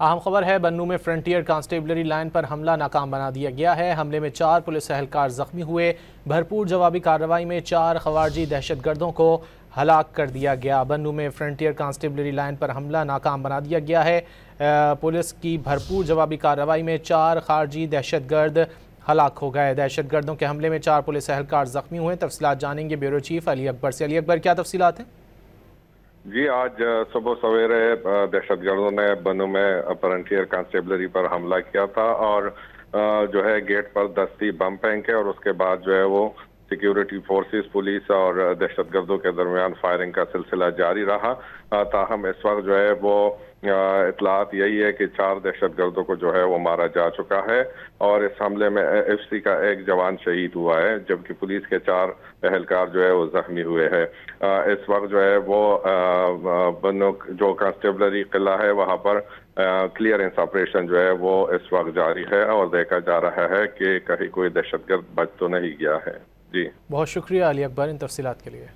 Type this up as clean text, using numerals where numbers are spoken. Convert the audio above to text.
अहम खबर है, बन्नू में फ्रंटियर कांस्टेबलरी लाइन पर हमला नाकाम बना दिया गया है। हमले में 4 पुलिस एहलकार जख्मी हुए। भरपूर जवाबी कार्रवाई में 4 खवारजी दहशतगर्दों को हलाक कर दिया गया। बन्नू में फ्रंटियर कांस्टेबलरी लाइन पर हमला नाकाम बना दिया गया है। पुलिस की भरपूर जवाबी कार्रवाई में 4 खारजी दहशतगर्द हलाक हो गए। दहशतगर्दों के हमले में 4 पुलिस एहलकार जख्मी हुए। तफसीलात जानेंगे ब्यूरो चीफ अली अकबर से। अली अकबर, क्या तफसीलात हैं? जी, आज सुबह सवेरे दहशतगर्दों ने बन्नू में फ्रंटियर कांस्टेबलरी पर हमला किया था और जो है गेट पर दस्ती बम फेंके और उसके बाद जो है वो सिक्योरिटी फोर्सेस, पुलिस और दहशतगर्दों के दरमियान फायरिंग का सिलसिला जारी रहा। ताहम इस वक्त जो है वो इतलात यही है कि 4 दहशतगर्दों को जो है वो मारा जा चुका है और इस हमले में एफसी का एक जवान शहीद हुआ है, जबकि पुलिस के 4 एहलकार जो है वो जख्मी हुए हैं। इस वक्त जो है वो बन्नू जो कांस्टेबलरी किला है वहां पर क्लियरेंस ऑपरेशन जो है वो इस वक्त जारी है और देखा जा रहा है कि कहीं कोई दहशतगर्द बच तो नहीं गया है। जी, बहुत शुक्रिया अली अकबर इन तफसीलात के लिए।